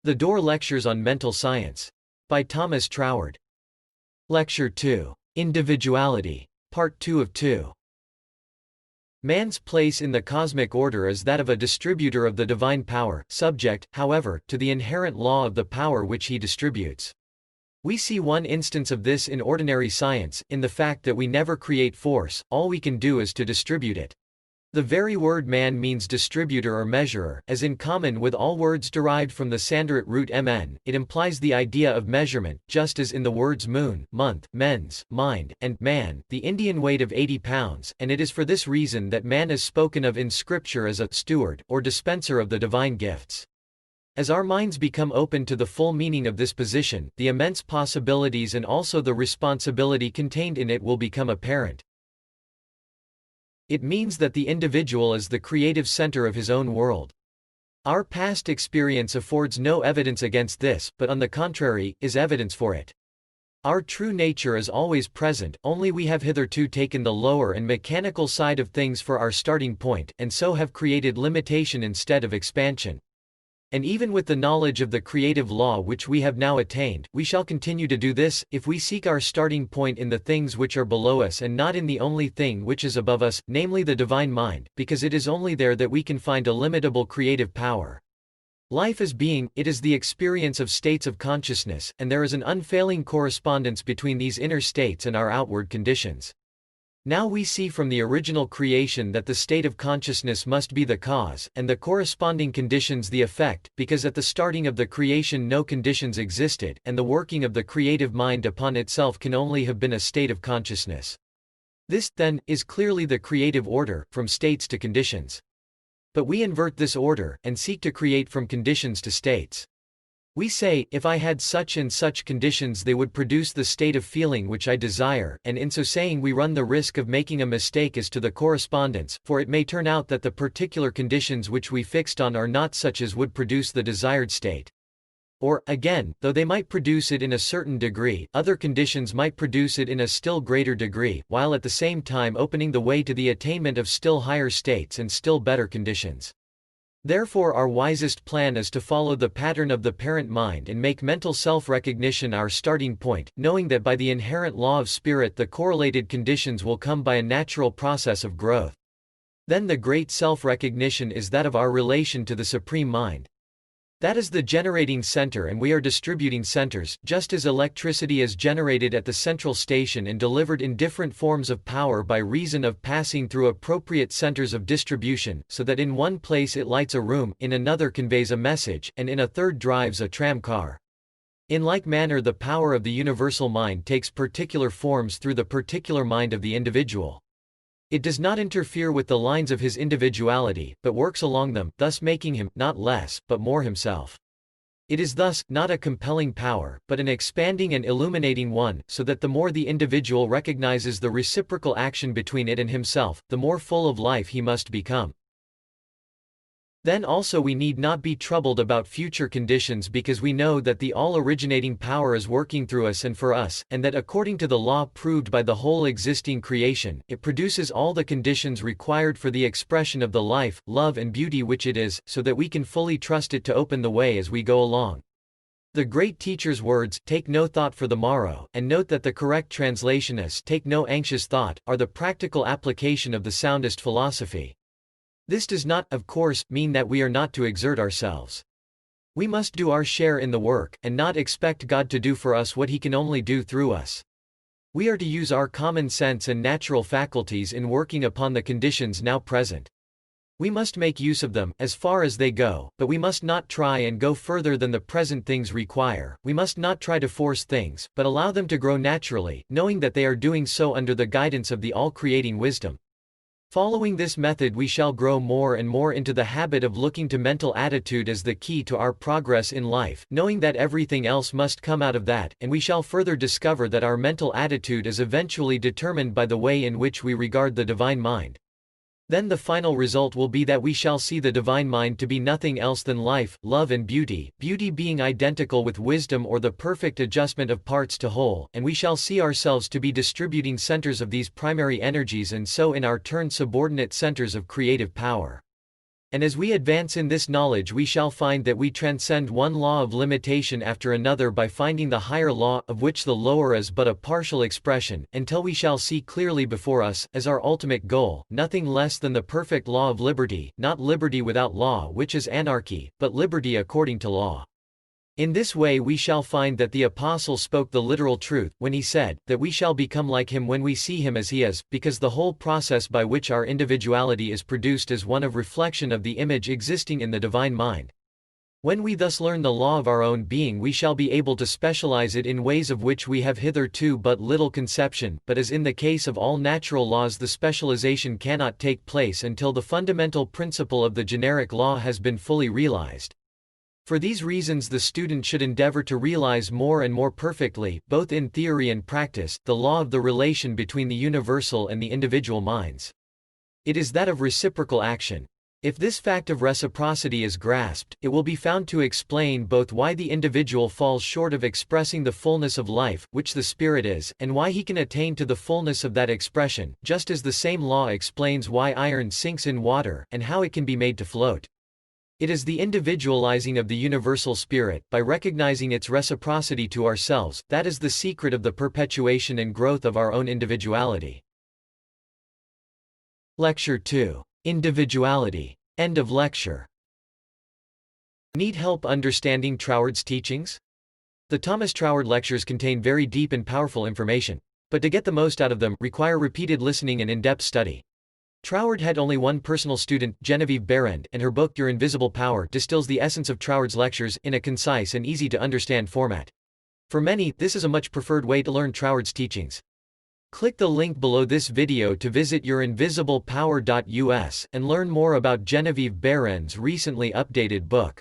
The Dore Lectures on Mental Science. By Thomas Troward. Lecture 2. Individuality. Part 2 of 2. Man's place in the cosmic order is that of a distributor of the divine power, subject, however, to the inherent law of the power which he distributes. We see one instance of this in ordinary science, in the fact that we never create force, all we can do is to distribute it. The very word man means distributor or measurer, as in common with all words derived from the Sanderit root mn, it implies the idea of measurement, just as in the words moon, month, mens, mind, and man, the Indian weight of 80 pounds, and it is for this reason that man is spoken of in Scripture as a steward, or dispenser of the divine gifts. As our minds become open to the full meaning of this position, the immense possibilities and also the responsibility contained in it will become apparent. It means that the individual is the creative center of his own world. Our past experience affords no evidence against this, but on the contrary, is evidence for it. Our true nature is always present, only we have hitherto taken the lower and mechanical side of things for our starting point, and so have created limitation instead of expansion. And even with the knowledge of the creative law which we have now attained, we shall continue to do this, if we seek our starting point in the things which are below us and not in the only thing which is above us, namely the divine mind, because it is only there that we can find illimitable creative power. Life is being, it is the experience of states of consciousness, and there is an unfailing correspondence between these inner states and our outward conditions. Now we see from the original creation that the state of consciousness must be the cause, and the corresponding conditions the effect, because at the starting of the creation no conditions existed, and the working of the creative mind upon itself can only have been a state of consciousness. This, then, is clearly the creative order, from states to conditions. But we invert this order, and seek to create from conditions to states. We say, if I had such and such conditions they would produce the state of feeling which I desire, and in so saying we run the risk of making a mistake as to the correspondence, for it may turn out that the particular conditions which we fixed on are not such as would produce the desired state. Or, again, though they might produce it in a certain degree, other conditions might produce it in a still greater degree, while at the same time opening the way to the attainment of still higher states and still better conditions. Therefore our wisest plan is to follow the pattern of the parent mind and make mental self-recognition our starting point, knowing that by the inherent law of spirit the correlated conditions will come by a natural process of growth. Then the great self-recognition is that of our relation to the Supreme Mind. That is the generating center and we are distributing centers, just as electricity is generated at the central station and delivered in different forms of power by reason of passing through appropriate centers of distribution, so that in one place it lights a room, in another conveys a message, and in a third drives a tram car. In like manner the power of the universal mind takes particular forms through the particular mind of the individual. It does not interfere with the lines of his individuality, but works along them, thus making him, not less, but more himself. It is thus, not a compelling power, but an expanding and illuminating one, so that the more the individual recognizes the reciprocal action between it and himself, the more full of life he must become. Then also we need not be troubled about future conditions because we know that the all-originating power is working through us and for us, and that according to the law proved by the whole existing creation, it produces all the conditions required for the expression of the life, love and beauty which it is, so that we can fully trust it to open the way as we go along. The great teacher's words, "Take no thought for the morrow," and note that the correct translation is, "Take no anxious thought," are the practical application of the soundest philosophy. This does not, of course, mean that we are not to exert ourselves. We must do our share in the work, and not expect God to do for us what He can only do through us. We are to use our common sense and natural faculties in working upon the conditions now present. We must make use of them, as far as they go, but we must not try and go further than the present things require. We must not try to force things, but allow them to grow naturally, knowing that they are doing so under the guidance of the all-creating wisdom. Following this method we shall grow more and more into the habit of looking to mental attitude as the key to our progress in life, knowing that everything else must come out of that, and we shall further discover that our mental attitude is eventually determined by the way in which we regard the divine mind. Then the final result will be that we shall see the divine mind to be nothing else than life, love and beauty, beauty being identical with wisdom or the perfect adjustment of parts to whole, and we shall see ourselves to be distributing centers of these primary energies and so in our turn subordinate centers of creative power. And as we advance in this knowledge we shall find that we transcend one law of limitation after another by finding the higher law, of which the lower is but a partial expression, until we shall see clearly before us, as our ultimate goal, nothing less than the perfect law of liberty, not liberty without law which is anarchy, but liberty according to law. In this way we shall find that the Apostle spoke the literal truth, when he said, that we shall become like him when we see him as he is, because the whole process by which our individuality is produced is one of reflection of the image existing in the divine mind. When we thus learn the law of our own being we shall be able to specialize it in ways of which we have hitherto but little conception, but as in the case of all natural laws the specialization cannot take place until the fundamental principle of the generic law has been fully realized. For these reasons the student should endeavor to realize more and more perfectly, both in theory and practice, the law of the relation between the universal and the individual minds. It is that of reciprocal action. If this fact of reciprocity is grasped, it will be found to explain both why the individual falls short of expressing the fullness of life, which the spirit is, and why he can attain to the fullness of that expression, just as the same law explains why iron sinks in water, and how it can be made to float. It is the individualizing of the universal spirit, by recognizing its reciprocity to ourselves, that is the secret of the perpetuation and growth of our own individuality. Lecture 2. Individuality. End of lecture. Need help understanding Troward's teachings? The Thomas Troward lectures contain very deep and powerful information, but to get the most out of them, require repeated listening and in-depth study. Troward had only one personal student, Genevieve Behrend, and her book Your Invisible Power distills the essence of Troward's lectures in a concise and easy-to-understand format. For many, this is a much preferred way to learn Troward's teachings. Click the link below this video to visit yourinvisiblepower.us and learn more about Genevieve Behrend's recently updated book.